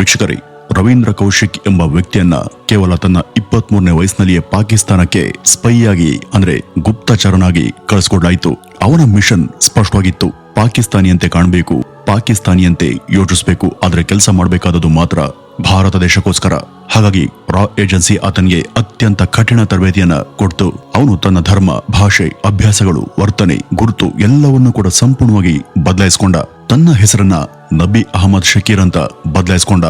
ವೀಕ್ಷಕರೇ, ರವೀಂದ್ರ ಕೌಶಿಕ್ ಎಂಬ ವ್ಯಕ್ತಿಯನ್ನ ಕೇವಲ ತನ್ನ 23ನೇ ವಯಸ್ಸಿನಲ್ಲಿಯೇ ಪಾಕಿಸ್ತಾನಕ್ಕೆ ಸ್ಪೈ ಆಗಿ ಅಂದ್ರೆ ಗುಪ್ತಚರನಾಗಿ ಕಳಿಸ್ಕೊಡ್ಲಾಯಿತು. ಅವನ ಮಿಷನ್ ಸ್ಪಷ್ಟವಾಗಿತ್ತು. ಪಾಕಿಸ್ತಾನಿಯಂತೆ ಕಾಣಬೇಕು, ಪಾಕಿಸ್ತಾನಿಯಂತೆ ಯೋಚಿಸಬೇಕು, ಆದ್ರೆ ಕೆಲಸ ಮಾಡಬೇಕಾದದ್ದು ಮಾತ್ರ ಭಾರತ ದೇಶಕ್ಕೋಸ್ಕರ. ಹಾಗಾಗಿ ರಾ ಏಜೆನ್ಸಿ ಆತನಿಗೆ ಅತ್ಯಂತ ಕಠಿಣ ತರಬೇತಿಯನ್ನ ಕೊಡ್ತು. ಅವನು ತನ್ನ ಧರ್ಮ, ಭಾಷೆ, ಅಭ್ಯಾಸಗಳು, ವರ್ತನೆ, ಗುರುತು ಎಲ್ಲವನ್ನೂ ಕೂಡ ಸಂಪೂರ್ಣವಾಗಿ ಬದಲಾಯಿಸಿಕೊಂಡ. ತನ್ನ ಹೆಸರನ್ನ ನಬಿ ಅಹಮದ್ ಶಕೀರ್ ಅಂತ ಬದಲಾಯಿಸಿಕೊಂಡ.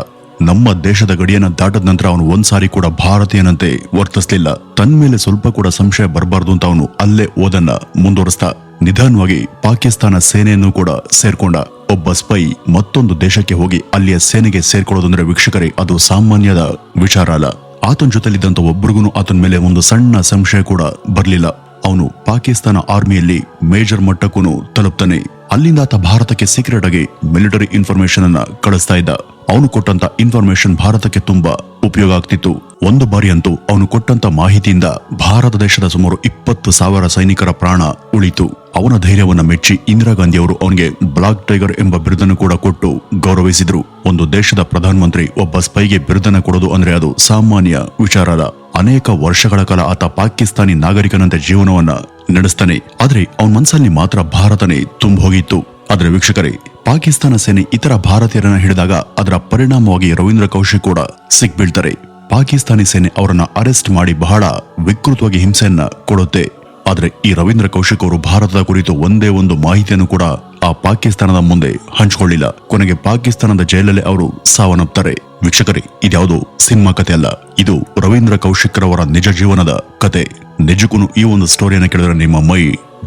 ನಮ್ಮ ದೇಶದ ಗಡಿಯನ್ನ ದಾಟದ ನಂತರ ಅವನು ಒಂದ್ಸಾರಿ ಕೂಡ ಭಾರತೀಯನಂತೆ ವರ್ತಿಸಲಿಲ್ಲ. ತನ್ನ ಮೇಲೆ ಸ್ವಲ್ಪ ಕೂಡ ಸಂಶಯ ಬರಬಾರದು ಅಂತ ಅವನು ಅಲ್ಲೇ ಓದನ್ನ ಮುಂದುವರಿಸ್ತಾ ನಿಧಾನವಾಗಿ ಪಾಕಿಸ್ತಾನ ಸೇನೆಯನ್ನು ಕೂಡ ಸೇರ್ಕೊಂಡ. ಒಬ್ಬ ಸ್ಪೈ ಮತ್ತೊಂದು ದೇಶಕ್ಕೆ ಹೋಗಿ ಅಲ್ಲಿಯ ಸೇನೆಗೆ ಸೇರ್ಕೊಳ್ಳೋದಂದ್ರೆ ವೀಕ್ಷಕರೇ, ಅದು ಸಾಮಾನ್ಯದ ವಿಚಾರ ಅಲ್ಲ. ಆತನ ಜೊತೆಲಿದ್ದಂತ ಒಬ್ಬರಿಗೂ ಆತನ ಮೇಲೆ ಒಂದು ಸಣ್ಣ ಸಂಶಯ ಕೂಡ ಬರಲಿಲ್ಲ. ಅವನು ಪಾಕಿಸ್ತಾನ ಆರ್ಮಿಯಲ್ಲಿ ಮೇಜರ್ ಮಟ್ಟಕ್ಕೂ ತಲುಪ್ತಾನೆ. ಅಲ್ಲಿಂದ ಆತ ಭಾರತಕ್ಕೆ ಸೀಕ್ರೆಟ್ ಆಗಿ ಮಿಲಿಟರಿ ಇನ್ಫಾರ್ಮೇಶನ್ ಅನ್ನ ಕಳಿಸ್ತಾ ಇದ್ದ. ಅವನು ಕೊಟ್ಟಂತ ಇನ್ಫಾರ್ಮೇಶನ್ ಭಾರತಕ್ಕೆ ತುಂಬಾ ಉಪಯೋಗ ಆಗ್ತಿತ್ತು. ಒಂದು ಬಾರಿ ಅಂತೂ ಅವನು ಕೊಟ್ಟಂತ ಮಾಹಿತಿಯಿಂದ ಭಾರತ ದೇಶದ ಸುಮಾರು 20,000 ಸೈನಿಕರ ಪ್ರಾಣ ಉಳಿತು. ಅವನ ಧೈರ್ಯವನ್ನ ಮೆಚ್ಚಿ ಇಂದಿರಾ ಗಾಂಧಿ ಅವರು ಅವನಿಗೆ ಬ್ಲಾಕ್ ಟೈಗರ್ ಎಂಬ ಬಿರುದನ್ನು ಕೂಡ ಕೊಟ್ಟು ಗೌರವಿಸಿದ್ರು. ಒಂದು ದೇಶದ ಪ್ರಧಾನಮಂತ್ರಿ ಒಬ್ಬ ಸ್ಪೈಗೆ ಬಿರುದನ್ನ ಕೊಡೋದು ಅಂದ್ರೆ ಅದು ಸಾಮಾನ್ಯ ವಿಚಾರ ಅಲ್ಲ. ಅನೇಕ ವರ್ಷಗಳ ಕಾಲ ಆತ ಪಾಕಿಸ್ತಾನಿ ನಾಗರಿಕನಂತೆ ಜೀವನವನ್ನ ನಡೆಸ್ತಾನೆ. ಆದ್ರೆ ಅವನ ಮನಸ್ಸಲ್ಲಿ ಮಾತ್ರ ಭಾರತನೇ ತುಂಬ ಹೋಗಿತ್ತು. ಆದ್ರೆ ವೀಕ್ಷಕರೇ, ಪಾಕಿಸ್ತಾನ ಸೇನೆ ಇತರ ಭಾರತೀಯರನ್ನ ಹಿಡಿದಾಗ ಅದರ ಪರಿಣಾಮವಾಗಿ ರವೀಂದ್ರ ಕೌಶಿಕ್ ಕೂಡ ಸಿಕ್ಬೀಳ್ತಾರೆ. ಪಾಕಿಸ್ತಾನಿ ಸೇನೆ ಅವರನ್ನ ಅರೆಸ್ಟ್ ಮಾಡಿ ಬಹಳ ವಿಕೃತವಾಗಿ ಹಿಂಸೆಯನ್ನ ಕೊಡುತ್ತೆ. ಆದ್ರೆ ಈ ರವೀಂದ್ರ ಕೌಶಿಕ್ ಅವರು ಭಾರತದ ಕುರಿತು ಒಂದೇ ಒಂದು ಮಾಹಿತಿಯನ್ನು ಕೂಡ ಆ ಪಾಕಿಸ್ತಾನದ ಮುಂದೆ ಹಂಚಿಕೊಳ್ಳಿಲ್ಲ. ಕೊನೆಗೆ ಪಾಕಿಸ್ತಾನದ ಜೈಲಲ್ಲಿ ಅವರು ಸಾವನ್ನಪ್ತಾರೆ. ವೀಕ್ಷಕರೇ, ಇದ್ಯಾವುದು ಸಿನಿಮಾ ಕತೆ ಅಲ್ಲ, ಇದು ರವೀಂದ್ರ ಕೌಶಿಕ್ ರವರ ನಿಜ ಜೀವನದ ಕತೆ. ನಿಜಕ್ಕೂ ಈ ಒಂದು ಸ್ಟೋರಿಯನ್ನ ಕೇಳಿದ್ರೆ ನಿಮ್ಮ ಮೈ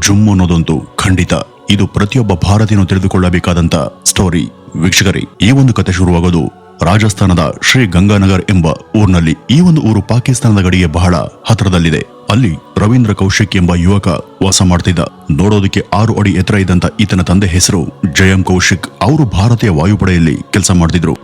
ಜುಮ್ ಅನ್ನೋದಂತೂ ಖಂಡಿತ. ಇದು ಪ್ರತಿಯೊಬ್ಬ ಭಾರತೀಯನು ತಿಳಿದುಕೊಳ್ಳಬೇಕಾದಂತ ಸ್ಟೋರಿ. ವೀಕ್ಷಕರೇ, ಈ ಒಂದು ಕತೆ ಶುರುವಾಗೋದು ರಾಜಸ್ಥಾನದ ಶ್ರೀ ಗಂಗಾನಗರ್ ಎಂಬ ಊರಿನಲ್ಲಿ. ಈ ಒಂದು ಊರು ಪಾಕಿಸ್ತಾನದ ಗಡಿಗೆ ಬಹಳ ಹತ್ತಿರದಲ್ಲಿದೆ. ಅಲ್ಲಿ ರವೀಂದ್ರ ಕೌಶಿಕ್ ಎಂಬ ಯುವಕ ವಾಸ ಮಾಡ್ತಿದ್ದ. ನೋಡೋದಕ್ಕೆ 6 ಅಡಿ ಎತ್ತರ ಇದ್ದಂತ ಈತನ ತಂದೆ ಹೆಸರು ಜಯಂ ಕೌಶಿಕ್. ಅವರು ಭಾರತೀಯ ವಾಯುಪಡೆಯಲ್ಲಿ ಕೆಲಸ ಮಾಡ್ತಿದ್ರು.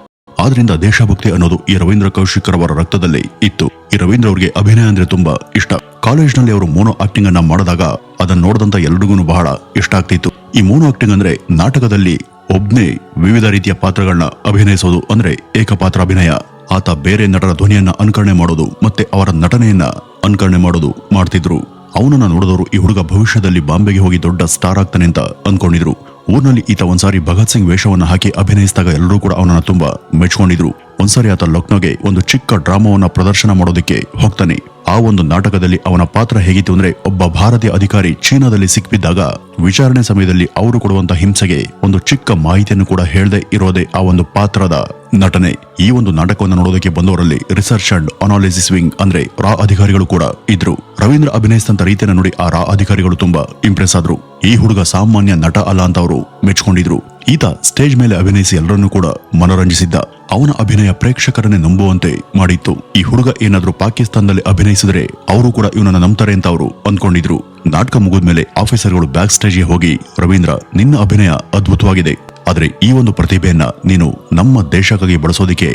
ಆದ್ರಿಂದ ದೇಶಭಕ್ತಿ ಅನ್ನೋದು ಈ ರವೀಂದ್ರ ಕೌಶಿಕ್ ರವರ ರಕ್ತದಲ್ಲಿ ಇತ್ತು. ಈ ರವೀಂದ್ರ ಅವರಿಗೆ ಅಭಿನಯ ಅಂದ್ರೆ ತುಂಬಾ ಇಷ್ಟ. ಕಾಲೇಜ್ನಲ್ಲಿ ಅವರು ಮೋನೋ ಆಕ್ಟಿಂಗ್ ಅನ್ನ ಮಾಡಿದಾಗ ಅದನ್ನ ನೋಡಿದಂತ ಎಲ್ರಿಗೂ ಬಹಳ ಇಷ್ಟ ಆಗ್ತಿತ್ತು. ಈ ಮೋನೋ ಆಕ್ಟಿಂಗ್ ಅಂದ್ರೆ ನಾಟಕದಲ್ಲಿ ಒಬ್ನೇ ವಿವಿಧ ರೀತಿಯ ಪಾತ್ರಗಳನ್ನ ಅಭಿನಯಿಸೋದು, ಅಂದ್ರೆ ಏಕಪಾತ್ರ ಅಭಿನಯ. ಆತ ಬೇರೆ ನಟರ ಧ್ವನಿಯನ್ನ ಅನುಕರಣೆ ಮಾಡೋದು ಮತ್ತೆ ಅವರ ನಟನೆಯನ್ನ ಅನುಕರಣೆ ಮಾಡೋದು ಮಾಡ್ತಿದ್ರು. ಅವನನ್ನ ನೋಡಿದವರು ಈ ಹುಡುಗ ಭವಿಷ್ಯದಲ್ಲಿ ಬಾಂಬೆಗೆ ಹೋಗಿ ದೊಡ್ಡ ಸ್ಟಾರ್ ಆಗ್ತಾನೆ ಅಂತ ಅನ್ಕೊಂಡಿದ್ರು. ಊರಿನಲ್ಲಿ ಈತ ಒಂದ್ಸಾರಿ ಭಗತ್ ಸಿಂಗ್ ವೇಷವನ್ನ ಹಾಕಿ ಅಭಿನಯಿಸಿದಾಗ ಎಲ್ಲರೂ ಕೂಡ ಅವನನ್ನ ತುಂಬಾ ಮೆಚ್ಕೊಂಡಿದ್ರು. ಒಂದ್ಸಾರಿ ಆತ ಲಕ್ನೋಗೆ ಒಂದು ಚಿಕ್ಕ ಡ್ರಾಮಾವನ್ನ ಪ್ರದರ್ಶನ ಮಾಡೋದಕ್ಕೆ ಹೋಗ್ತಾನೆ. ಆ ಒಂದು ನಾಟಕದಲ್ಲಿ ಅವನ ಪಾತ್ರ ಹೇಗಿತ್ತು ಅಂದ್ರೆ, ಒಬ್ಬ ಭಾರತೀಯ ಅಧಿಕಾರಿ ಚೀನಾದಲ್ಲಿ ಸಿಕ್ಬಿದ್ದಾಗ ವಿಚಾರಣೆ ಸಮಯದಲ್ಲಿ ಅವರು ಕೊಡುವಂತ ಹಿಂಸೆಗೆ ಒಂದು ಚಿಕ್ಕ ಮಾಹಿತಿಯನ್ನು ಕೂಡ ಹೇಳದೆ ಇರೋದೇ ಆ ಒಂದು ಪಾತ್ರದ ನಟನೆ. ಈ ಒಂದು ನಾಟಕವನ್ನು ನೋಡೋದಕ್ಕೆ ಬಂದವರಲ್ಲಿ ರಿಸರ್ಚ್ ಅಂಡ್ ಅನಾಲಿಸಿಸ್ ವಿಂಗ್ ಅಂದ್ರೆ ರಾ ಅಧಿಕಾರಿಗಳು ಕೂಡ ಇದ್ರು. ರವೀಂದ್ರ ಅಭಿನಯಿಸಿದಂತ ರೀತಿಯನ್ನು ನೋಡಿ ಆ ರಾ ಅಧಿಕಾರಿಗಳು ತುಂಬಾ ಇಂಪ್ರೆಸ್ ಆದ್ರು. ಈ ಹುಡುಗ ಸಾಮಾನ್ಯ ನಟ ಅಲ್ಲ ಅಂತ ಅವರು ಮೆಚ್ಕೊಂಡಿದ್ರು. ಈತ ಸ್ಟೇಜ್ ಮೇಲೆ ಅಭಿನಯಿಸಿ ಎಲ್ಲರನ್ನೂ ಕೂಡ ಮನೋರಂಜಿಸಿದ್ದ. ಅವನ ಅಭಿನಯ ಪ್ರೇಕ್ಷಕರನ್ನೇ ನಂಬುವಂತೆ ಮಾಡಿತ್ತು. ಈ ಹುಡುಗ ಏನಾದ್ರೂ ಪಾಕಿಸ್ತಾನದಲ್ಲಿ ಅಭಿನಯಿಸಿದ್ರೆ ಅವರು ಕೂಡ ಇವನನ್ನ ನಂಬ್ತಾರೆ ಅಂತ ಅವರು ಅಂದ್ಕೊಂಡಿದ್ರು. ನಾಟಕ ಮುಗಿದ್ಮೇಲೆ ಆಫೀಸರ್ಗಳು ಬ್ಯಾಕ್ ಸ್ಟೇಜ್ಗೆ ಹೋಗಿ, ರವೀಂದ್ರ, ನಿನ್ನ ಅಭಿನಯ ಅದ್ಭುತವಾಗಿದೆ, ಆದ್ರೆ ಈ ಒಂದು ಪ್ರತಿಭೆಯನ್ನ ನೀನು ನಮ್ಮ ದೇಶಕ್ಕಾಗಿ ಬಳಸೋದಿಕ್ಕೆ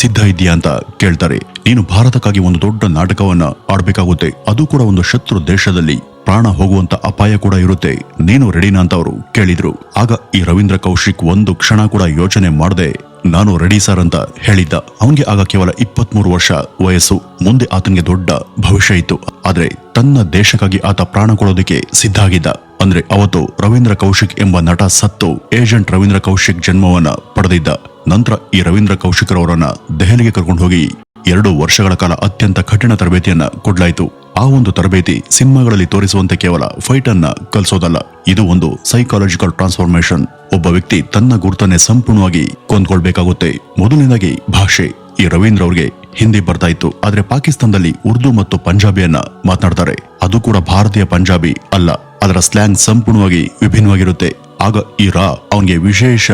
ಸಿದ್ಧ ಇದೆಯಾ ಅಂತ ಕೇಳ್ತಾರೆ. ನೀನು ಭಾರತಕ್ಕಾಗಿ ಒಂದು ದೊಡ್ಡ ನಾಟಕವನ್ನ ಆಡ್ಬೇಕಾಗುತ್ತೆ, ಅದು ಕೂಡ ಒಂದು ಶತ್ರು ದೇಶದಲ್ಲಿ, ಪ್ರಾಣ ಹೋಗುವಂತ ಅಪಾಯ ಕೂಡ ಇರುತ್ತೆ, ನೀನು ರೆಡಿನಾ ಅಂತ ಅವರು ಕೇಳಿದ್ರು. ಆಗ ಈ ರವೀಂದ್ರ ಕೌಶಿಕ್ ಒಂದು ಕ್ಷಣ ಕೂಡ ಯೋಚನೆ ಮಾಡದೆ ನಾನು ರೆಡಿ ಸರ್ ಅಂತ ಹೇಳಿದ್ದ. ಅವನಿಗೆ ಆಗ ಕೇವಲ 23 ವರ್ಷ ವಯಸ್ಸು. ಮುಂದೆ ಆತನಿಗೆ ದೊಡ್ಡ ಭವಿಷ್ಯ ಇತ್ತು. ಆದ್ರೆ ತನ್ನ ದೇಶಕ್ಕಾಗಿ ಆತ ಪ್ರಾಣ ಕೊಡೋದಕ್ಕೆ ಸಿದ್ಧ ಆಗಿದ್ದ. ಅಂದ್ರೆ ಅವತ್ತು ರವೀಂದ್ರ ಕೌಶಿಕ್ ಎಂಬ ನಟ ಸತ್ತು ಏಜೆಂಟ್ ರವೀಂದ್ರ ಕೌಶಿಕ್ ಜನ್ಮವನ್ನ ಪಡೆದಿದ್ದ. ನಂತರ ಈ ರವೀಂದ್ರ ಕೌಶಿಕ್ ರವರನ್ನ ದೆಹಲಿಗೆ ಕರ್ಕೊಂಡು ಹೋಗಿ 2 ವರ್ಷಗಳ ಕಾಲ ಅತ್ಯಂತ ಕಠಿಣ ತರಬೇತಿಯನ್ನ ಕೊಡ್ಲಾಯಿತು. ಆ ಒಂದು ತರಬೇತಿ ಸಿನಿಮಾಗಳಲ್ಲಿ ತೋರಿಸುವಂತೆ ಕೇವಲ ಫೈಟ್ ಅನ್ನ ಕಲಿಸೋದಲ್ಲ, ಇದು ಒಂದು ಸೈಕಾಲಜಿಕಲ್ ಟ್ರಾನ್ಸ್ಫಾರ್ಮೇಶನ್. ಒಬ್ಬ ವ್ಯಕ್ತಿ ತನ್ನ ಗುರುತನ್ನೇ ಸಂಪೂರ್ಣವಾಗಿ ಕೊಂದ್ಕೊಳ್ಬೇಕಾಗುತ್ತೆ. ಮೊದಲನೇದಾಗಿ ಭಾಷೆ. ಈ ರವೀಂದ್ರ ಅವ್ರಿಗೆ ಹಿಂದಿ ಬರ್ತಾ ಇತ್ತು, ಆದ್ರೆ ಪಾಕಿಸ್ತಾನದಲ್ಲಿ ಉರ್ದು ಮತ್ತು ಪಂಜಾಬಿಯನ್ನ ಮಾತನಾಡ್ತಾರೆ. ಅದು ಕೂಡ ಭಾರತೀಯ ಪಂಜಾಬಿ ಅಲ್ಲ, ಅದರ ಸ್ಲ್ಯಾಂಗ್ ಸಂಪೂರ್ಣವಾಗಿ ವಿಭಿನ್ನವಾಗಿರುತ್ತೆ. ಆಗ ಈ ರಾ ಅವನಿಗೆ ವಿಶೇಷ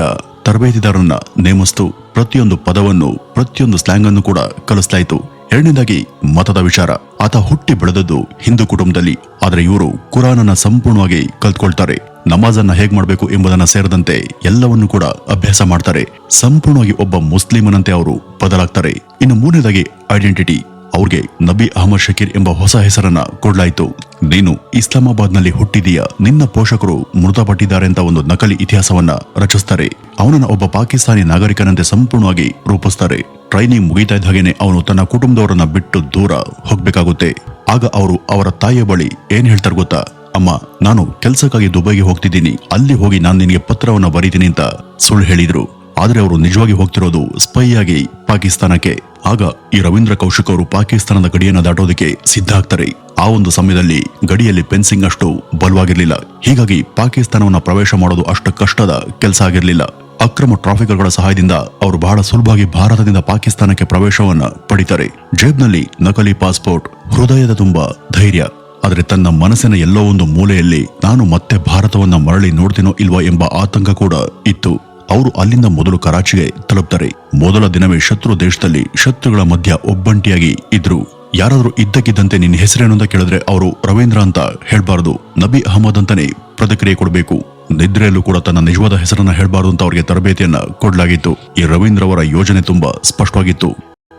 ತರಬೇತಿದಾರನ್ನ ನೇಮಿಸ್ತು. ಪ್ರತಿಯೊಂದು ಪದವನ್ನು, ಪ್ರತಿಯೊಂದು ಸ್ಲ್ಯಾಂಗ್ ಅನ್ನು ಕೂಡ ಕಲಿಸ್ಲಾಯಿತು. ಎರಡನೇದಾಗಿ ಮತದ ವಿಚಾರ. ಆತ ಹುಟ್ಟಿ ಬೆಳೆದದ್ದು ಹಿಂದೂ ಕುಟುಂಬದಲ್ಲಿ, ಆದ್ರೆ ಇವರು ಕುರಾನನ್ನ ಸಂಪೂರ್ಣವಾಗಿ ಕಲ್ತ್ಕೊಳ್ತಾರೆ. ನಮಾಜನ್ನ ಹೇಗ್ ಮಾಡಬೇಕು ಎಂಬುದನ್ನ ಸೇರಿದಂತೆ ಎಲ್ಲವನ್ನು ಕೂಡ ಅಭ್ಯಾಸ ಮಾಡ್ತಾರೆ. ಸಂಪೂರ್ಣವಾಗಿ ಒಬ್ಬ ಮುಸ್ಲಿಮನಂತೆ ಅವರು ಬದಲಾಗ್ತಾರೆ. ಇನ್ನು ಮೂರನೇದಾಗಿ ಐಡೆಂಟಿಟಿ. ಅವ್ರಿಗೆ ನಬಿ ಅಹಮದ್ ಶಕೀರ್ ಎಂಬ ಹೊಸ ಹೆಸರನ್ನ ಕೊಡ್ಲಾಯ್ತು. ನೀನು ಇಸ್ಲಾಮಾಬಾದ್ನಲ್ಲಿ ಹುಟ್ಟಿದೀಯ, ನಿನ್ನ ಪೋಷಕರು ಮೃತಪಟ್ಟಿದ್ದಾರೆ ಅಂತ ಒಂದು ನಕಲಿ ಇತಿಹಾಸವನ್ನ ರಚಿಸ್ತಾರೆ. ಅವನನ್ನ ಒಬ್ಬ ಪಾಕಿಸ್ತಾನಿ ನಾಗರಿಕನಂತೆ ಸಂಪೂರ್ಣವಾಗಿ ರೂಪಿಸ್ತಾರೆ. ಟ್ರೈನಿಂಗ್ ಮುಗಿತಾ ಇದ್ದ ಹಾಗೇನೆ ಅವನು ತನ್ನ ಕುಟುಂಬದವರನ್ನ ಬಿಟ್ಟು ದೂರ ಹೋಗ್ಬೇಕಾಗುತ್ತೆ. ಆಗ ಅವರು ಅವರ ತಾಯಿಯ ಬಳಿ ಏನ್ ಹೇಳ್ತಾರೆ ಗೊತ್ತಾ? ಅಮ್ಮ, ನಾನು ಕೆಲ್ಸಕ್ಕಾಗಿ ದುಬೈಗೆ ಹೋಗ್ತಿದ್ದೀನಿ, ಅಲ್ಲಿ ಹೋಗಿ ನಾನು ನಿನಗೆ ಪತ್ರವನ್ನ ಬರೀತೀನಿ ಅಂತ ಸುಳ್ಳು ಹೇಳಿದ್ರು. ಆದ್ರೆ ಅವರು ನಿಜವಾಗಿ ಹೋಗ್ತಿರೋದು ಸ್ಪೈ ಆಗಿ ಪಾಕಿಸ್ತಾನಕ್ಕೆ. ಆಗ ಈ ರವೀಂದ್ರ ಕೌಶಿಕ್ ಅವರು ಪಾಕಿಸ್ತಾನದ ಗಡಿಯನ್ನ ದಾಟೋದಕ್ಕೆ ಸಿದ್ಧ ಆಗ್ತಾರೆ. ಆ ಒಂದು ಸಮಯದಲ್ಲಿ ಗಡಿಯಲ್ಲಿ ಫೆನ್ಸಿಂಗ್ ಅಷ್ಟು ಬಲವಾಗಿರ್ಲಿಲ್ಲ. ಹೀಗಾಗಿ ಪಾಕಿಸ್ತಾನವನ್ನ ಪ್ರವೇಶ ಮಾಡೋದು ಅಷ್ಟು ಕಷ್ಟದ ಕೆಲಸ ಆಗಿರ್ಲಿಲ್ಲ. ಅಕ್ರಮ ಟ್ರಾಫಿಕರ್ಗಳ ಸಹಾಯದಿಂದ ಅವರು ಬಹಳ ಸುಲಭವಾಗಿ ಭಾರತದಿಂದ ಪಾಕಿಸ್ತಾನಕ್ಕೆ ಪ್ರವೇಶವನ್ನ ಪಡಿತಾರೆ. ಜೇಬ್ನಲ್ಲಿ ನಕಲಿ ಪಾಸ್ಪೋರ್ಟ್, ಹೃದಯದ ತುಂಬಾ ಧೈರ್ಯ. ಆದ್ರೆ ತನ್ನ ಮನಸ್ಸಿನ ಎಲ್ಲೋ ಒಂದು ಮೂಲೆಯಲ್ಲಿ ನಾನು ಮತ್ತೆ ಭಾರತವನ್ನ ಮರಳಿ ನೋಡ್ತೀನೋ ಇಲ್ವಾ ಎಂಬ ಆತಂಕ ಕೂಡ ಇತ್ತು. ಅವರು ಅಲ್ಲಿಂದ ಮೊದಲು ಕರಾಚಿಗೆ ತಲುಪ್ತಾರೆ. ಮೊದಲ ದಿನವೇ ಶತ್ರು ದೇಶದಲ್ಲಿ ಶತ್ರುಗಳ ಮಧ್ಯ ಒಬ್ಬಂಟಿಯಾಗಿ ಇದ್ರು. ಯಾರಾದ್ರೂ ಇದ್ದಕ್ಕಿದ್ದಂತೆ ನಿನ್ನ ಹೆಸರೇನು ಅಂತ ಕೇಳಿದ್ರೆ ಅವರು ರವೀಂದ್ರ ಅಂತ ಹೇಳ್ಬಾರ್ದು, ನಬಿ ಅಹಮದ್ ಅಂತಾನೆ ಪ್ರತಿಕ್ರಿಯೆ ಕೊಡಬೇಕು. ನಿದ್ರೆಯಲ್ಲೂ ಕೂಡ ತನ್ನ ನಿಜವಾದ ಹೆಸರನ್ನ ಹೇಳ್ಬಾರ್ದು ಅಂತ ಅವರಿಗೆ ತರಬೇತಿಯನ್ನ ಕೊಡಲಾಗಿತ್ತು. ಈ ರವೀಂದ್ರ ಅವರ ಯೋಜನೆ ತುಂಬಾ ಸ್ಪಷ್ಟವಾಗಿತ್ತು.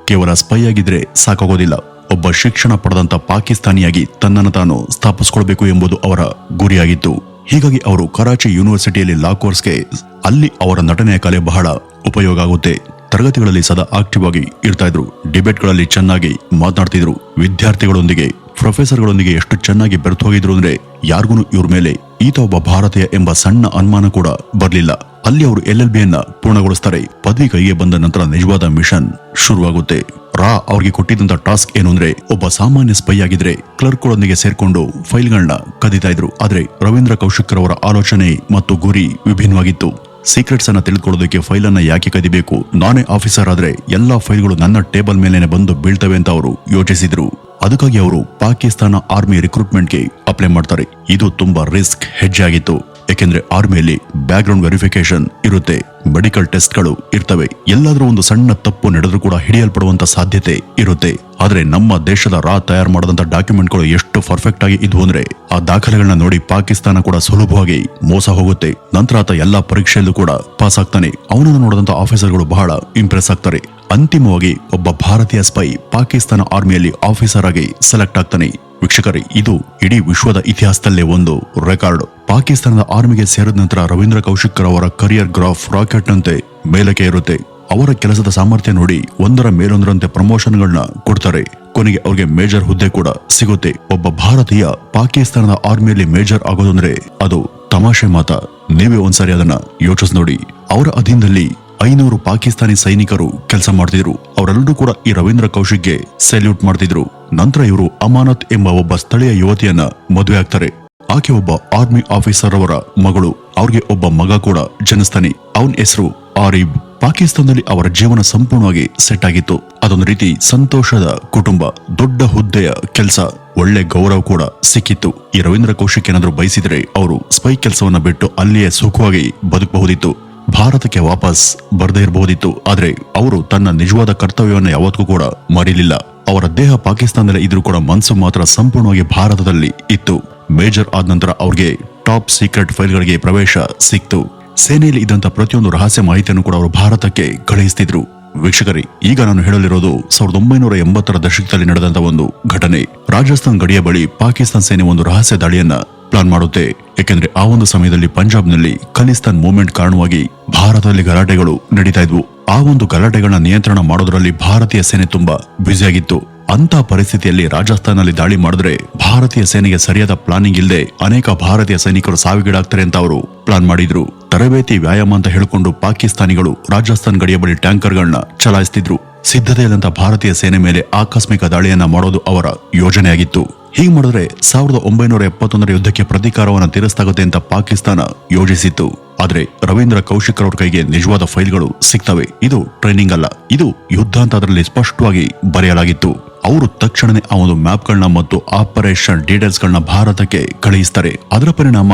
ಕೇವಲ ಸ್ಪೈ ಆಗಿದ್ರೆ ಸಾಕಾಗೋದಿಲ್ಲ, ಒಬ್ಬ ಶಿಕ್ಷಣ ಪಡೆದಂತ ಪಾಕಿಸ್ತಾನಿಯಾಗಿ ತನ್ನನ್ನು ತಾನು ಸ್ಥಾಪಿಸಿಕೊಳ್ಬೇಕು ಎಂಬುದು ಅವರ ಗುರಿಯಾಗಿತ್ತು. ಹೀಗಾಗಿ ಅವರು ಕರಾಚಿ ಯೂನಿವರ್ಸಿಟಿಯಲ್ಲಿ ಲಾ ಕೋರ್ಸ್ಗೆ ಅಲ್ಲಿ ಅವರ ನಟನೆಯ ಕಲೆ ಬಹಳ ಉಪಯೋಗ ಆಗುತ್ತೆ. ತರಗತಿಗಳಲ್ಲಿ ಸದಾ ಆಕ್ಟಿವ್ ಆಗಿ ಇರ್ತಾ ಇದ್ರು. ಡಿಬೇಟ್ಗಳಲ್ಲಿ ಚೆನ್ನಾಗಿ ಮಾತನಾಡ್ತಿದ್ರು. ವಿದ್ಯಾರ್ಥಿಗಳೊಂದಿಗೆ, ಪ್ರೊಫೆಸರ್ಗಳೊಂದಿಗೆ ಎಷ್ಟು ಚೆನ್ನಾಗಿ ಬೆರೆತು ಹೋಗಿದ್ರು ಅಂದ್ರೆ ಯಾರಿಗೂ ಇವ್ರ ಮೇಲೆ ಈತ ಒಬ್ಬ ಭಾರತೀಯ ಎಂಬ ಸಣ್ಣ ಅನುಮಾನ ಕೂಡ ಬರ್ಲಿಲ್ಲ. ಅಲ್ಲಿ ಅವರು LLB ಯನ್ನ ಪೂರ್ಣಗೊಳಿಸ್ತಾರೆ. ಪದವಿ ಕೈಗೆ ಬಂದ ನಂತರ ನಿಜವಾದ ಮಿಷನ್ ಶುರುವಾಗುತ್ತೆ. ಅವ್ರಿಗೆ ಕೊಟ್ಟಿದ್ದಂತ ಟಾಸ್ಕ್ ಏನು ಅಂದ್ರೆ, ಒಬ್ಬ ಸಾಮಾನ್ಯ ಸ್ಪೈ ಆಗಿದ್ರೆ ಕ್ಲರ್ಕ್ಗಳೊಂದಿಗೆ ಸೇರ್ಕೊಂಡು ಫೈಲ್ಗಳನ್ನ ಕದೀತಾ ಇದ್ರು. ಆದ್ರೆ ರವೀಂದ್ರ ಕೌಶಿಕ್ ಅವರ ಆಲೋಚನೆ ಮತ್ತು ಗುರಿ ವಿಭಿನ್ನವಾಗಿತ್ತು. ಸೀಕ್ರೆಟ್ಸ್ ಅನ್ನ ತಿಳಿದುಕೊಳ್ಳೋದಕ್ಕೆ ಫೈಲ್ ಅನ್ನ ಯಾಕೆ ಕದಿಬೇಕು? ನಾನೇ ಆಫೀಸರ್ ಆದ್ರೆ ಎಲ್ಲಾ ಫೈಲ್ಗಳು ನನ್ನ ಟೇಬಲ್ ಮೇಲೇನೆ ಬಂದು ಬೀಳ್ತವೆ ಅಂತ ಅವರು ಯೋಚಿಸಿದ್ರು. ಅದಕ್ಕಾಗಿ ಅವರು ಪಾಕಿಸ್ತಾನ ಆರ್ಮಿ ರಿಕ್ರೂಟ್ಮೆಂಟ್ಗೆ ಅಪ್ಲೈ ಮಾಡ್ತಾರೆ. ಇದು ತುಂಬಾ ರಿಸ್ಕ್ ಹೆಜ್ಜೆ ಆಗಿತ್ತು. ಯಾಕೆಂದ್ರೆ ಆರ್ಮಿಯಲ್ಲಿ ಬ್ಯಾಕ್ ಗ್ರೌಂಡ್ ವೆರಿಫಿಕೇಶನ್ ಇರುತ್ತೆ, ಮೆಡಿಕಲ್ ಟೆಸ್ಟ್ಗಳು ಇರ್ತವೆ. ಎಲ್ಲಾದ್ರೂ ಒಂದು ಸಣ್ಣ ತಪ್ಪು ನಡೆದ್ರೂ ಕೂಡ ಹಿಡಿಯಲ್ಪಡುವಂತ ಸಾಧ್ಯತೆ ಇರುತ್ತೆ. ಆದ್ರೆ ನಮ್ಮ ದೇಶದ ತಯಾರು ಮಾಡಿದಂತ ಡಾಕ್ಯುಮೆಂಟ್ಗಳು ಎಷ್ಟು ಪರ್ಫೆಕ್ಟ್ ಆಗಿ ಇದ್ವು ಅಂದ್ರೆ ಆ ದಾಖಲೆಗಳನ್ನ ನೋಡಿ ಪಾಕಿಸ್ತಾನ ಕೂಡ ಸುಲಭವಾಗಿ ಮೋಸ ಹೋಗುತ್ತೆ. ನಂತರ ಆತ ಎಲ್ಲಾ ಪರೀಕ್ಷೆಯಲ್ಲೂ ಕೂಡ ಪಾಸ್ ಆಗ್ತಾನೆ. ಅವನನ್ನು ನೋಡಿದಂತ ಆಫೀಸರ್ಗಳು ಬಹಳ ಇಂಪ್ರೆಸ್ ಆಗ್ತಾರೆ. ಅಂತಿಮವಾಗಿ ಒಬ್ಬ ಭಾರತೀಯ ಸ್ಪೈ ಪಾಕಿಸ್ತಾನ ಆರ್ಮಿಯಲ್ಲಿ ಆಫೀಸರ್ ಆಗಿ ಸೆಲೆಕ್ಟ್ ಆಗ್ತಾನೆ. ವೀಕ್ಷಕರೇ, ಇದು ಇಡೀ ವಿಶ್ವದ ಇತಿಹಾಸದಲ್ಲೇ ಒಂದು ರೆಕಾರ್ಡ್. ಪಾಕಿಸ್ತಾನದ ಆರ್ಮಿಗೆ ಸೇರಿದ ನಂತರ ರವೀಂದ್ರ ಕೌಶಿಕ್ ಅವರ ಕರಿಯರ್ ಗ್ರಾಫ್ ರಾಕೆಟ್ ನಂತೆ ಮೇಲಕ್ಕೆ ಇರುತ್ತೆ. ಅವರ ಕೆಲಸದ ಸಾಮರ್ಥ್ಯ ನೋಡಿ ಒಂದರ ಮೇಲೊಂದರಂತೆ ಪ್ರಮೋಷನ್ಗಳನ್ನ ಕೊಡ್ತಾರೆ. ಕೊನೆಗೆ ಅವ್ರಿಗೆ ಮೇಜರ್ ಹುದ್ದೆ ಕೂಡ ಸಿಗುತ್ತೆ. ಒಬ್ಬ ಭಾರತೀಯ ಪಾಕಿಸ್ತಾನದ ಆರ್ಮಿಯಲ್ಲಿ ಮೇಜರ್ ಆಗೋದಂದ್ರೆ ಅದು ತಮಾಷೆ ಮಾತಾ? ನೀವೇ ಒಂದ್ಸರಿ ಅದನ್ನ ಯೋಚಿಸ್ ನೋಡಿ. ಅವರ ಅಧೀನದಲ್ಲಿ 500 ಪಾಕಿಸ್ತಾನಿ ಸೈನಿಕರು ಕೆಲಸ ಮಾಡ್ತಿದ್ರು. ಅವರೆಲ್ಲರೂ ಕೂಡ ಈ ರವೀಂದ್ರ ಕೌಶಿಕ್ಗೆ ಸೆಲ್ಯೂಟ್ ಮಾಡ್ತಿದ್ರು. ನಂತರ ಇವರು ಅಮಾನತ್ ಎಂಬ ಒಬ್ಬ ಸ್ಥಳೀಯ ಯುವತಿಯನ್ನ ಮದುವೆ ಆಗ್ತಾರೆ. ಆಕೆ ಒಬ್ಬ ಆರ್ಮಿ ಆಫೀಸರ್ ಅವರ ಮಗಳು. ಅವ್ರಿಗೆ ಒಬ್ಬ ಮಗ ಕೂಡ ಜನಿಸ್ತಾನೆ. ಅವನ ಹೆಸರು ಆರಿಬ್. ಪಾಕಿಸ್ತಾನದಲ್ಲಿ ಅವರ ಜೀವನ ಸಂಪೂರ್ಣವಾಗಿ ಸೆಟ್ ಆಗಿತ್ತು. ಅದೊಂದು ರೀತಿ ಸಂತೋಷದ ಕುಟುಂಬ, ದೊಡ್ಡ ಹುದ್ದೆಯ ಕೆಲಸ, ಒಳ್ಳೆ ಗೌರವ ಕೂಡ ಸಿಕ್ಕಿತ್ತು. ಈ ರವೀಂದ್ರ ಕೌಶಿಕ್ ಏನಾದ್ರೂ ಬಯಸಿದ್ರೆ ಅವರು ಸ್ಪೈ ಕೆಲಸವನ್ನ ಬಿಟ್ಟು ಅಲ್ಲಿಯೇ ಸುಖವಾಗಿ ಬದುಕಬಹುದಿತ್ತು, ಭಾರತಕ್ಕೆ ವಾಪಸ್ ಬರ್ದೇ ಇರಬಹುದಿತ್ತು. ಆದ್ರೆ ಅವರು ತನ್ನ ನಿಜವಾದ ಕರ್ತವ್ಯವನ್ನ ಯಾವತ್ತೂ ಕೂಡ ಮರೀಲಿಲ್ಲ. ಅವರ ದೇಹ ಪಾಕಿಸ್ತಾನದಲ್ಲಿ ಇದ್ರೂ ಕೂಡ ಮನಸ್ಸು ಮಾತ್ರ ಸಂಪೂರ್ಣವಾಗಿ ಭಾರತದಲ್ಲಿ ಇತ್ತು. ಮೇಜರ್ ಆದ ನಂತರ ಅವ್ರಿಗೆ ಟಾಪ್ ಸೀಕ್ರೆಟ್ ಫೈಲ್ಗಳಿಗೆ ಪ್ರವೇಶ ಸಿಕ್ತು. ಸೇನೆಯಲ್ಲಿ ಇದ್ದಂತ ಪ್ರತಿಯೊಂದು ರಹಸ್ಯ ಮಾಹಿತಿಯನ್ನು ಕೂಡ ಅವರು ಭಾರತಕ್ಕೆ ಕಳುಹಿಸ್ತಿದ್ರು. ವೀಕ್ಷಕರೇ, ಈಗ ನಾನು ಹೇಳಲಿರೋದು 1980ರ ದಶಕದಲ್ಲಿ ನಡೆದಂತ ಒಂದು ಘಟನೆ. ರಾಜಸ್ಥಾನ್ ಗಡಿಯ ಬಳಿ ಪಾಕಿಸ್ತಾನ ಸೇನೆ ಒಂದು ರಹಸ್ಯ ದಾಳಿಯನ್ನ ಪ್ಲಾನ್ ಮಾಡುತ್ತೆ. ಏಕೆಂದ್ರೆ ಆ ಒಂದು ಸಮಯದಲ್ಲಿ ಪಂಜಾಬ್ನಲ್ಲಿ ಖಲಿಸ್ತಾನ್ ಮೂವ್ಮೆಂಟ್ ಕಾರಣವಾಗಿ ಭಾರತದಲ್ಲಿ ಗಲಾಟೆಗಳು ನಡೀತಾ ಇದ್ವು. ಆ ಒಂದು ಗಲಾಟೆಗಳನ್ನ ನಿಯಂತ್ರಣ ಮಾಡೋದ್ರಲ್ಲಿ ಭಾರತೀಯ ಸೇನೆ ತುಂಬಾ ಬ್ಯುಸಿಯಾಗಿತ್ತು. ಅಂತ ಪರಿಸ್ಥಿತಿಯಲ್ಲಿ ರಾಜಸ್ಥಾನಲ್ಲಿ ದಾಳಿ ಮಾಡಿದ್ರೆ ಭಾರತೀಯ ಸೇನೆಗೆ ಸರಿಯಾದ ಪ್ಲಾನಿಂಗ್ ಇಲ್ಲದೆ ಅನೇಕ ಭಾರತೀಯ ಸೈನಿಕರು ಸಾವಿಗೀಡಾಗ್ತಾರೆ ಅಂತ ಅವರು ಪ್ಲಾನ್ ಮಾಡಿದ್ರು. ತರಬೇತಿ ವ್ಯಾಯಾಮ ಅಂತ ಹೇಳಿಕೊಂಡು ಪಾಕಿಸ್ತಾನಿಗಳು ರಾಜಸ್ಥಾನ್ ಗಡಿಯ ಬಳಿ ಟ್ಯಾಂಕರ್ಗಳನ್ನ ಚಲಾಯಿಸ್ತಿದ್ರು. ಸಿದ್ಧತೆಯಲ್ಲಂತ ಭಾರತೀಯ ಸೇನೆ ಮೇಲೆ ಆಕಸ್ಮಿಕ ದಾಳಿಯನ್ನ ಮಾಡೋದು ಅವರ ಯೋಜನೆಯಾಗಿತ್ತು. ಹೀಗೆ ಮಾಡಿದ್ರೆ 1971ರ ಯುದ್ಧಕ್ಕೆ ಪ್ರತೀಕಾರವನ್ನು ತೀರಿಸಲಾಗುತ್ತೆ ಅಂತ ಪಾಕಿಸ್ತಾನ ಯೋಜಿಸಿತ್ತು. ಆದ್ರೆ ರವೀಂದ್ರ ಕೌಶಿಕ್ ಅವರ ಕೈಗೆ ನಿಜವಾದ ಫೈಲ್ಗಳು ಸಿಗ್ತವೆ. ಇದು ಟ್ರೈನಿಂಗ್ ಅಲ್ಲ, ಇದು ಯುದ್ಧ ಅಂತ ಅದರಲ್ಲಿ ಸ್ಪಷ್ಟವಾಗಿ ಬರೆಯಲಾಗಿತ್ತು. ಅವರು ತಕ್ಷಣನೇ ಆ ಒಂದು ಮ್ಯಾಪ್ಗಳನ್ನ ಮತ್ತು ಆಪರೇಷನ್ ಡೀಟೇಲ್ಸ್ ಗಳನ್ನ ಭಾರತಕ್ಕೆ ಕಳುಹಿಸ್ತಾರೆ. ಅದರ ಪರಿಣಾಮ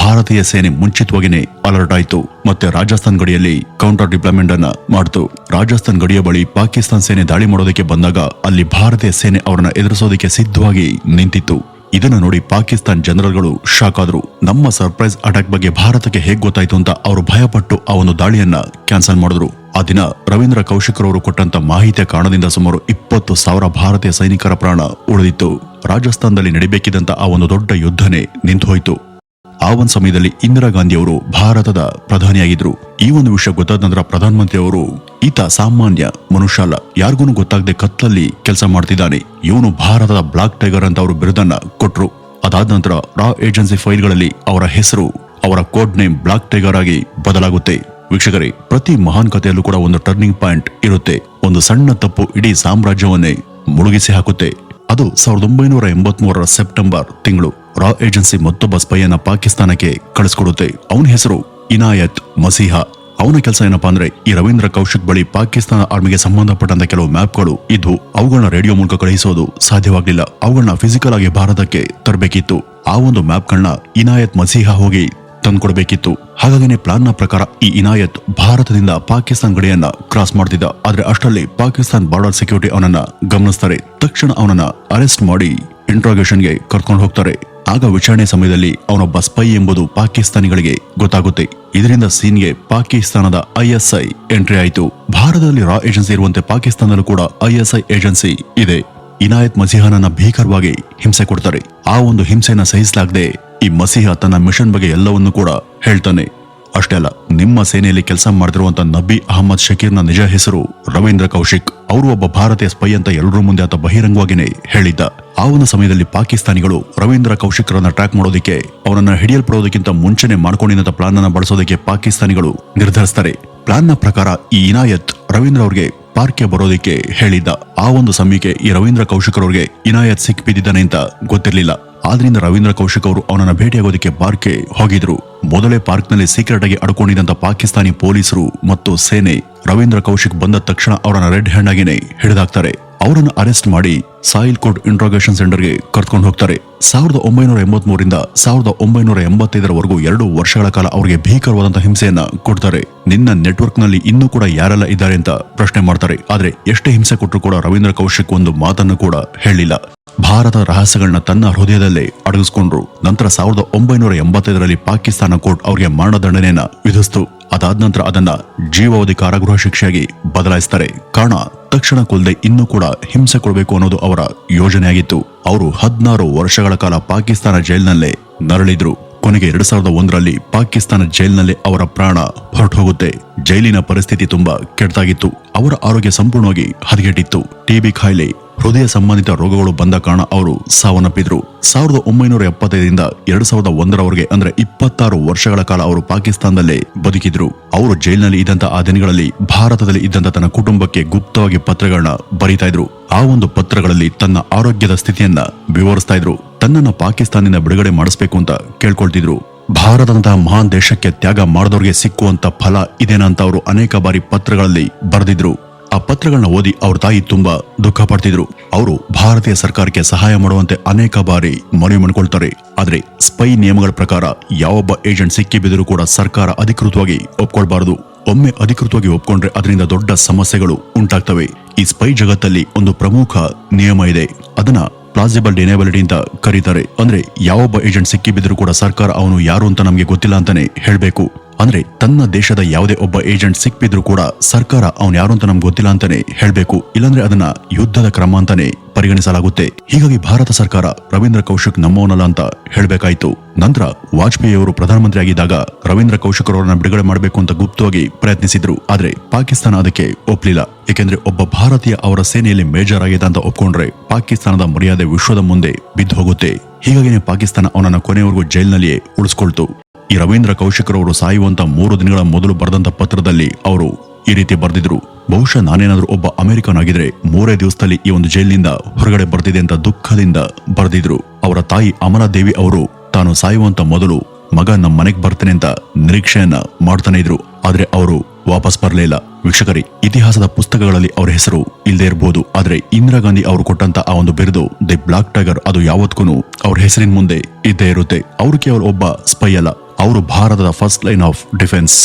ಭಾರತೀಯ ಸೇನೆ ಮುಂಚಿತವಾಗಿನೇ ಅಲರ್ಟ್ ಆಯಿತು ಮತ್ತೆ ರಾಜಸ್ಥಾನ್ ಗಡಿಯಲ್ಲಿ ಕೌಂಟರ್ ಡಿಪ್ಲಾಯ್ಮೆಂಟ್ ಅನ್ನ ಮಾಡಿತು. ರಾಜಸ್ಥಾನ್ ಗಡಿಯ ಬಳಿ ಪಾಕಿಸ್ತಾನ ಸೇನೆ ದಾಳಿ ಮಾಡೋದಕ್ಕೆ ಬಂದಾಗ ಅಲ್ಲಿ ಭಾರತೀಯ ಸೇನೆ ಅವರನ್ನ ಎದುರಿಸೋದಕ್ಕೆ ಸಿದ್ಧವಾಗಿ ನಿಂತಿತ್ತು. ಇದನ್ನು ನೋಡಿ ಪಾಕಿಸ್ತಾನ್ ಜನರಲ್ಗಳು ಶಾಕ್ ಆದ್ರು. ನಮ್ಮ ಸರ್ಪ್ರೈಸ್ ಅಟ್ಯಾಕ್ ಬಗ್ಗೆ ಭಾರತಕ್ಕೆ ಹೇಗ್ ಗೊತ್ತಾಯ್ತು ಅಂತ ಅವರು ಭಯಪಟ್ಟು ಆ ಒಂದು ದಾಳಿಯನ್ನ ಕ್ಯಾನ್ಸಲ್ ಮಾಡಿದ್ರು. ಆ ದಿನ ರವೀಂದ್ರ ಕೌಶಿಕ್ರವರು ಕೊಟ್ಟಂತ ಮಾಹಿತಿಯ ಕಾರಣದಿಂದ ಸುಮಾರು 20,000 ಭಾರತೀಯ ಸೈನಿಕರ ಪ್ರಾಣ ಉಳಿದಿತ್ತು. ರಾಜಸ್ಥಾನದಲ್ಲಿ ನಡಿಬೇಕಿದ್ದಂತ ಆ ಒಂದು ದೊಡ್ಡ ಯುದ್ಧನೇ ನಿಂತು ಹೋಯಿತು. ಆ ಒಂದು ಸಮಯದಲ್ಲಿ ಇಂದಿರಾ ಗಾಂಧಿ ಅವರು ಭಾರತದ ಪ್ರಧಾನಿಯಾಗಿದ್ರು. ಈ ಒಂದು ವಿಷಯ ಗೊತ್ತಾದ ನಂತರ ಪ್ರಧಾನಮಂತ್ರಿ ಅವರು ಈತ ಸಾಮಾನ್ಯ ಮನುಷ್ಯ ಅಲ್ಲ, ಯಾರಿಗೂ ಗೊತ್ತಾಗದೆ ಕತ್ತಲಲ್ಲಿ ಕೆಲಸ ಮಾಡ್ತಿದ್ದಾನೆ, ಇವನು ಭಾರತದ ಬ್ಲಾಕ್ ಟೈಗರ್ ಅಂತ ಅವರು ಬಿರುದನ್ನ ಕೊಟ್ರು. ಅದಾದ ನಂತರ ರಾ ಏಜೆನ್ಸಿ ಫೈಲ್ಗಳಲ್ಲಿ ಅವರ ಹೆಸರು, ಅವರ ಕೋಡ್ ನೇಮ್ ಬ್ಲಾಕ್ ಟೈಗರ್ ಆಗಿ ಬದಲಾಗುತ್ತೆ. ವೀಕ್ಷಕರೇ, ಪ್ರತಿ ಮಹಾನ್ ಕಥೆಯಲ್ಲೂ ಕೂಡ ಒಂದು ಟರ್ನಿಂಗ್ ಪಾಯಿಂಟ್ ಇರುತ್ತೆ. ಒಂದು ಸಣ್ಣ ತಪ್ಪು ಇಡೀ ಸಾಮ್ರಾಜ್ಯವನ್ನೇ ಮುಳುಗಿಸಿ ಹಾಕುತ್ತೆ. ಅದು 1983 ಸೆಪ್ಟೆಂಬರ್ ತಿಂಗಳು ರಾ ಏಜೆನ್ಸಿ ಮತ್ತೊಬ್ಬ ಸ್ಪೈಯನ್ನ ಪಾಕಿಸ್ತಾನಕ್ಕೆ ಕಳಿಸ್ಕೊಡುತ್ತೆ. ಅವನ ಹೆಸರು ಇನಾಯತ್ ಮಸೀಹಾ. ಅವನ ಕೆಲಸ ಏನಪ್ಪಾ ಅಂದ್ರೆ, ಈ ರವೀಂದ್ರ ಕೌಶಿಕ್ ಬಳಿ ಪಾಕಿಸ್ತಾನ ಆರ್ಮಿಗೆ ಸಂಬಂಧಪಟ್ಟಂತ ಕೆಲವು ಮ್ಯಾಪ್ಗಳು ಇದ್ವು. ಅವುಗಳನ್ನ ರೇಡಿಯೋ ಮೂಲಕ ಕಳುಹಿಸೋದು ಸಾಧ್ಯವಾಗ್ಲಿಲ್ಲ. ಅವುಗಳನ್ನ ಫಿಸಿಕಲ್ ಆಗಿ ಭಾರತಕ್ಕೆ ತರಬೇಕಿತ್ತು. ಆ ಒಂದು ಮ್ಯಾಪ್ಗಳನ್ನ ಇನಾಯತ್ ಮಸೀಹಾ ಹೋಗಿ ತಂದ್ಕೊಡ್ಬೇಕಿತ್ತು. ಹಾಗಾಗಿನೇ ಪ್ಲಾನ್ ನ ಪ್ರಕಾರ ಈ ಇನಾಯತ್ ಭಾರತದಿಂದ ಪಾಕಿಸ್ತಾನ ಗಡಿಯನ್ನ ಕ್ರಾಸ್ ಮಾಡ್ತಿದ್ದ. ಆದ್ರೆ ಅಷ್ಟರಲ್ಲಿ ಪಾಕಿಸ್ತಾನ್ ಬಾರ್ಡರ್ ಸೆಕ್ಯೂರಿಟಿ ಅವನನ್ನ ಗಮನಿಸ್ತಾರೆ. ತಕ್ಷಣ ಅವನನ್ನ ಅರೆಸ್ಟ್ ಮಾಡಿ ಇಂಟ್ರಾಗೇಷನ್ಗೆ ಕರ್ಕೊಂಡು ಹೋಗ್ತಾರೆ. ಆಗ ವಿಚಾರಣೆ ಸಮಯದಲ್ಲಿ ಅವನೊಬ್ಬ ಸ್ಪೈ ಎಂಬುದು ಪಾಕಿಸ್ತಾನಿಗಳಿಗೆ ಗೊತ್ತಾಗುತ್ತೆ. ಇದರಿಂದ ಸೀನ್ಗೆ ಪಾಕಿಸ್ತಾನದ ISI ಎಂಟ್ರಿ ಆಯಿತು. ಭಾರತದಲ್ಲಿ ರಾ ಏಜೆನ್ಸಿ ಇರುವಂತೆ ಪಾಕಿಸ್ತಾನದಲ್ಲೂ ಕೂಡ ISI ಏಜೆನ್ಸಿ ಇದೆ. ಇನಾಯತ್ ಮಸೀಹಾನನ್ನ ಭೀಕರವಾಗಿ ಹಿಂಸೆ ಕೊಡ್ತಾರೆ. ಆ ಒಂದು ಹಿಂಸೆಯನ್ನ ಸಹಿಸಲಾಗದೆ ಈ ಮಸೀಹಾ ತನ್ನ ಮಿಷನ್ ಬಗ್ಗೆ ಎಲ್ಲವನ್ನೂ ಕೂಡ ಹೇಳ್ತಾನೆ. ಅಷ್ಟೇ ಅಲ್ಲ, ನಿಮ್ಮ ಸೇನೆಯಲ್ಲಿ ಕೆಲಸ ಮಾಡ್ತಿರುವಂತ ನಬಿ ಅಹಮದ್ ಶಕೀರ್ನ ನಿಜ ಹೆಸರು ರವೀಂದ್ರ ಕೌಶಿಕ್. ಅವರು ಒಬ್ಬ ಭಾರತೀಯ ಸ್ಪೈ ಅಂತ ಎಲ್ಲರೂ ಮುಂದೆ ಆತ ಬಹಿರಂಗವಾಗಿನೇ ಹೇಳಿದ್ದ. ಆ ಒಂದು ಸಮಯದಲ್ಲಿ ಪಾಕಿಸ್ತಾನಿಗಳು ರವೀಂದ್ರ ಕೌಶಿಕ್ರನ್ನ ಟ್ರ್ಯಾಕ್ ಮಾಡೋದಕ್ಕೆ, ಅವನನ್ನ ಹಿಡಿಯಲ್ಪಡೋದಕ್ಕಿಂತ ಮುಂಚೆನೆ ಮಾಡ್ಕೊಂಡಿದ್ದ ಪ್ಲಾನ್ ಅನ್ನ ಬಳಸೋದಕ್ಕೆ ಪಾಕಿಸ್ತಾನಿಗಳು ನಿರ್ಧರಿಸ್ತಾರೆ. ಪ್ಲಾನ್ ನ ಪ್ರಕಾರ ಈ ಇನಾಯತ್ ರವೀಂದ್ರ ಅವ್ರಿಗೆ ಪಾರ್ಕ್ಗೆ ಬರೋದಕ್ಕೆ ಹೇಳಿದ್ದ. ಆ ಒಂದು ಸಮಯಕ್ಕೆ ಈ ರವೀಂದ್ರ ಕೌಶಿಕ್ ಅವ್ರಿಗೆ ಇನಾಯತ್ ಸಿಕ್ ಬಿದ್ದಿದ್ದಾನೆ ಅಂತ ಗೊತ್ತಿರಲಿಲ್ಲ. ಆದ್ರಿಂದ ರವೀಂದ್ರ ಕೌಶಿಕ್ ಅವರು ಅವನನ್ನ ಭೇಟಿಯಾಗೋದಕ್ಕೆ ಪಾರ್ಕ್ಗೆ ಹೋಗಿದ್ರು. ಮೊದಲೇ ಪಾರ್ಕ್ ನಲ್ಲಿ ಸೀಕ್ರೆಟ್ ಆಗಿ ಅಡ್ಕೊಂಡಿದ್ದಂತ ಪಾಕಿಸ್ತಾನಿ ಪೊಲೀಸರು ಮತ್ತು ಸೇನೆ ರವೀಂದ್ರ ಕೌಶಿಕ್ ಬಂದ ತಕ್ಷಣ ಅವರನ್ನ ರೆಡ್ ಹ್ಯಾಂಡ್ ಆಗಿನೇ ಹಿಡಿದಾಕ್ತಾರೆ. ಅವರನ್ನು ಅರೆಸ್ಟ್ ಮಾಡಿ ಸಾಯಿಲ್ ಕೋರ್ಟ್ ಇಂಟ್ರಾಗೇಷನ್ ಸೆಂಟರ್ಗೆ ಕರ್ಕೊಂಡು ಹೋಗ್ತಾರೆ. 1983ರಿಂದ 1985 2 ವರ್ಷಗಳ ಕಾಲ ಅವರಿಗೆ ಭೀಕರವಾದಂತಹ ಹಿಂಸೆಯನ್ನ ಕೊಡ್ತಾರೆ. ನಿನ್ನ ನೆಟ್ವರ್ಕ್ ನಲ್ಲಿ ಇನ್ನೂ ಕೂಡ ಯಾರೆಲ್ಲ ಇದ್ದಾರೆ ಅಂತ ಪ್ರಶ್ನೆ ಮಾಡ್ತಾರೆ. ಆದ್ರೆ ಎಷ್ಟೇ ಹಿಂಸೆ ಕೊಟ್ಟರು ಕೂಡ ರವೀಂದ್ರ ಕೌಶಿಕ್ ಒಂದು ಮಾತನ್ನು ಕೂಡ ಹೇಳಿಲ್ಲ. ಭಾರತ ರಹಸ್ಯಗಳನ್ನ ತನ್ನ ಹೃದಯದಲ್ಲೇ ಅಡಗಿಸ್ಕೊಂಡ್ರು. ನಂತರ 1985ರಲ್ಲಿ ಪಾಕಿಸ್ತಾನ ಕೋರ್ಟ್ ಅವರಿಗೆ ಮರಣದಂಡನೆಯನ್ನ ವಿಧಿಸ್ತು. ಅದಾದ ನಂತರ ಅದನ್ನ ಜೀವಾವಧಿ ಕಾರಾಗೃಹ ಶಿಕ್ಷೆಯಾಗಿ ಬದಲಾಯಿಸ್ತಾರೆ. ಕಾರಣ, ತಕ್ಷಣ ಕೊಲ್ಲದೆ ಇನ್ನೂ ಕೂಡ ಹಿಂಸೆ ಕೊಡಬೇಕು ಅನ್ನೋದು ಅವರ ಯೋಜನೆಯಾಗಿತ್ತು. ಅವರು 16 ವರ್ಷಗಳ ಕಾಲ ಪಾಕಿಸ್ತಾನ ಜೈಲಿನಲ್ಲೇ ನರಳಿದ್ರು. ಕೊನೆಗೆ 2001ರಲ್ಲಿ ಪಾಕಿಸ್ತಾನ ಜೈಲಿನಲ್ಲೇ ಅವರ ಪ್ರಾಣ ಹೊರಟು ಹೋಗುತ್ತೆ. ಜೈಲಿನ ಪರಿಸ್ಥಿತಿ ತುಂಬಾ ಕೆಟ್ಟದಾಗಿತ್ತು. ಅವರ ಆರೋಗ್ಯ ಸಂಪೂರ್ಣವಾಗಿ ಹದಗೆಟ್ಟಿತ್ತು. TB ಕಾಯಿಲೆ, ಹೃದಯ ಸಂಬಂಧಿತ ರೋಗಗಳು ಬಂದ ಕಾರಣ ಅವರು ಸಾವನ್ನಪ್ಪಿದ್ರು. 1975ರಿಂದ 2001ರವರೆಗೆ ಅಂದ್ರೆ 26 ವರ್ಷಗಳ ಕಾಲ ಅವರು ಪಾಕಿಸ್ತಾನದಲ್ಲೇ ಬದುಕಿದ್ರು. ಅವರು ಜೈಲಿನಲ್ಲಿ ಇದ್ದಂತ ಆ ದಿನಗಳಲ್ಲಿ ಭಾರತದಲ್ಲಿ ಇದ್ದಂತ ತನ್ನ ಕುಟುಂಬಕ್ಕೆ ಗುಪ್ತವಾಗಿ ಪತ್ರಗಳನ್ನ ಬರೀತಾ ಇದ್ರು. ಆ ಒಂದು ಪತ್ರಗಳಲ್ಲಿ ತನ್ನ ಆರೋಗ್ಯದ ಸ್ಥಿತಿಯನ್ನ ವಿವರಿಸ್ತಾ ಇದ್ರು. ತನ್ನನ್ನ ಪಾಕಿಸ್ತಾನದಿಂದ ಬಿಡುಗಡೆ ಮಾಡಿಸ್ಬೇಕು ಅಂತ ಕೇಳ್ಕೊಳ್ತಿದ್ರು. ಭಾರತದಂತಹ ಮಹಾನ್ ದೇಶಕ್ಕೆ ತ್ಯಾಗ ಮಾಡಿದವರಿಗೆ ಸಿಕ್ಕುವಂತ ಫಲ ಇದೇನಾ ಅಂತ ಅವರು ಅನೇಕ ಬಾರಿ ಪತ್ರಗಳಲ್ಲಿ ಬರೆದಿದ್ರು. ಆ ಪತ್ರಗಳನ್ನ ಓದಿ ಅವ್ರ ತಾಯಿ ತುಂಬಾ ದುಃಖ ಪಡ್ತಿದ್ರು. ಅವರು ಭಾರತೀಯ ಸರ್ಕಾರಕ್ಕೆ ಸಹಾಯ ಮಾಡುವಂತೆ ಅನೇಕ ಬಾರಿ ಮನವಿ ಮಾಡಿಕೊಳ್ತಾರೆ. ಆದ್ರೆ ಸ್ಪೈ ನಿಯಮಗಳ ಪ್ರಕಾರ ಯಾವೊಬ್ಬ ಏಜೆಂಟ್ ಸಿಕ್ಕಿ ಬಿದ್ದರೂ ಕೂಡ ಸರ್ಕಾರ ಅಧಿಕೃತವಾಗಿ ಒಪ್ಕೊಳ್ಬಾರದು. ಒಮ್ಮೆ ಅಧಿಕೃತವಾಗಿ ಒಪ್ಕೊಂಡ್ರೆ ಅದರಿಂದ ದೊಡ್ಡ ಸಮಸ್ಯೆಗಳು ಉಂಟಾಗ್ತವೆ. ಈ ಸ್ಪೈ ಜಗತ್ತಲ್ಲಿ ಒಂದು ಪ್ರಮುಖ ನಿಯಮ ಇದೆ. ಅದನ್ನ ಪ್ಲಾಸಿಬಲ್ ಡಿನೇಬಿಲಿಟಿ ಅಂತ ಕರೀತಾರೆ. ಅಂದ್ರೆ ಯಾವೊಬ್ಬ ಏಜೆಂಟ್ ಸಿಕ್ಕಿ ಬಿದ್ದರೂ ಕೂಡ ಸರ್ಕಾರ ಅವನು ಯಾರು ಅಂತ ನಮ್ಗೆ ಗೊತ್ತಿಲ್ಲ ಅಂತಾನೆ ಹೇಳ್ಬೇಕು. ಅಂದ್ರೆ ತನ್ನ ದೇಶದ ಯಾವುದೇ ಒಬ್ಬ ಏಜೆಂಟ್ ಸಿಕ್ಬಿದ್ರು ಕೂಡ ಸರ್ಕಾರ ಅವನು ಯಾರು ಅಂತ ನಮ್ಗೆ ಗೊತ್ತಿಲ್ಲ ಅಂತಾನೆ ಹೇಳ್ಬೇಕು. ಇಲ್ಲಾಂದ್ರೆ ಅದನ್ನ ಯುದ್ಧದ ಕ್ರಮ ಅಂತಾನೆ ಪರಿಗಣಿಸಲಾಗುತ್ತೆ. ಹೀಗಾಗಿ ಭಾರತ ಸರ್ಕಾರ ರವೀಂದ್ರ ಕೌಶಿಕ್ ನಮ್ಮವನಲ್ಲ ಅಂತ ಹೇಳ್ಬೇಕಾಯ್ತು. ನಂತರ ವಾಜಪೇಯಿ ಅವರು ಪ್ರಧಾನಮಂತ್ರಿ ಆಗಿದ್ದಾಗ ರವೀಂದ್ರ ಕೌಶಿಕ್ ಅವರನ್ನ ಬಿಡುಗಡೆ ಮಾಡಬೇಕು ಅಂತ ಗುಪ್ತವಾಗಿ ಪ್ರಯತ್ನಿಸಿದ್ರು. ಆದ್ರೆ ಪಾಕಿಸ್ತಾನ ಅದಕ್ಕೆ ಒಪ್ಲಿಲ್ಲ. ಏಕೆಂದ್ರೆ ಒಬ್ಬ ಭಾರತೀಯ ಅವರ ಸೇನೆಯಲ್ಲಿ ಮೇಜರ್ ಆಗಿದೆ ಅಂತ ಒಪ್ಕೊಂಡ್ರೆ ಪಾಕಿಸ್ತಾನದ ಮರ್ಯಾದೆ ವಿಶ್ವದ ಮುಂದೆ ಬಿದ್ದು ಹೋಗುತ್ತೆ. ಹೀಗಾಗಿನೇ ಪಾಕಿಸ್ತಾನ ಅವನನ್ನ ಕೊನೆಯವರೆಗೂ ಜೈಲಿನಲ್ಲಿಯೇ ಉಳಿಸ್ಕೊಳ್ತು. ಈ ರವೀಂದ್ರ ಕೌಶಿಕ್ ಅವರು ಸಾಯುವಂತ 3 ದಿನಗಳ ಮೊದಲು ಬರೆದಂತ ಪತ್ರದಲ್ಲಿ ಅವರು ಈ ರೀತಿ ಬರೆದಿದ್ರು. ಬಹುಶಃ ನಾನೇನಾದ್ರೂ ಒಬ್ಬ ಅಮೆರಿಕನ್ ಆಗಿದ್ರೆ 3 ದಿವಸದಲ್ಲಿ ಈ ಒಂದು ಜೈಲಿನಿಂದ ಹೊರಗಡೆ ಬರ್ತಿದೆ ಅಂತ ದುಃಖದಿಂದ ಬರೆದಿದ್ರು. ಅವರ ತಾಯಿ ಅಮಲಾದೇವಿ ಅವರು ತಾನು ಸಾಯುವಂತ ಮೊದಲು ಮಗ ನಮ್ಮ ಮನೆಗೆ ಬರ್ತೇನೆ ಅಂತ ನಿರೀಕ್ಷೆಯನ್ನ ಮಾಡ್ತಾನೆ ಇದ್ರು. ಆದ್ರೆ ಅವರು ವಾಪಸ್ ಬರಲೇ ಇಲ್ಲ. ವೀಕ್ಷಕರೇ, ಇತಿಹಾಸದ ಪುಸ್ತಕಗಳಲ್ಲಿ ಅವರ ಹೆಸರು ಇಲ್ಲದೆ ಇರಬಹುದು. ಆದ್ರೆ ಇಂದಿರಾ ಗಾಂಧಿ ಅವರು ಕೊಟ್ಟಂತ ಆ ಒಂದು ಬಿರುದು ದಿ ಬ್ಲಾಕ್ ಟೈಗರ್ ಅದು ಯಾವತ್ತೂ ಅವ್ರ ಹೆಸರಿನ ಮುಂದೆ ಇದ್ದೇ ಇರುತ್ತೆ. ಅವರು ಕೇವಲ ಒಬ್ಬ ಸ್ಪೈ ಅಲ್ಲ, ಅವರು ಭಾರತದ ಫಸ್ಟ್ ಲೈನ್ ಆಫ್ ಡಿಫೆನ್ಸ್.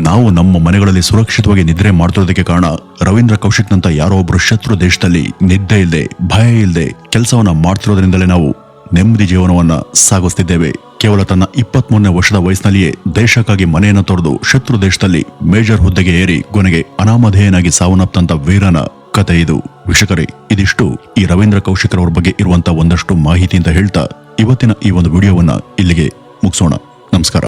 ನಾವು ನಮ್ಮ ಮನೆಗಳಲ್ಲಿ ಸುರಕ್ಷಿತವಾಗಿ ನಿದ್ರೆ ಮಾಡ್ತಿರೋದಕ್ಕೆ ಕಾರಣ ರವೀಂದ್ರ ಕೌಶಿಕ್ ನಂತ ಯಾರೋ ಒಬ್ರು ಶತ್ರು ದೇಶದಲ್ಲಿ ನಿದ್ದೆ ಇಲ್ಲದೆ ಭಯ ಇಲ್ಲದೆ ಕೆಲಸವನ್ನ ಮಾಡ್ತಿರೋದ್ರಿಂದಲೇ ನಾವು ನೆಮ್ಮದಿ ಜೀವನವನ್ನ ಸಾಗಿಸ್ತಿದ್ದೇವೆ. ಕೇವಲ ತನ್ನ 23ನೇ ವರ್ಷದ ವಯಸ್ಸಿನಲ್ಲಿಯೇ ದೇಶಕ್ಕಾಗಿ ಮನೆಯನ್ನು ತೊರೆದು ಶತ್ರು ದೇಶದಲ್ಲಿ ಮೇಜರ್ ಹುದ್ದೆಗೆ ಏರಿ ಕೊನೆಗೆ ಅನಾಮಧೇಯನಾಗಿ ಸಾವನ್ನಪ್ಪಂತ ವೀರನ ಕತೆ ಇದು. ವೀಕ್ಷಕರೇ, ಇದಿಷ್ಟು ಈ ರವೀಂದ್ರ ಕೌಶಿಕ್ ರವರ ಬಗ್ಗೆ ಇರುವಂತ ಒಂದಷ್ಟು ಮಾಹಿತಿ ಅಂತ ಹೇಳ್ತಾ ಇವತ್ತಿನ ಈ ಒಂದು ವಿಡಿಯೋವನ್ನ ಇಲ್ಲಿಗೆ ಮುಗಿಸೋಣ. ನಮಸ್ಕಾರ.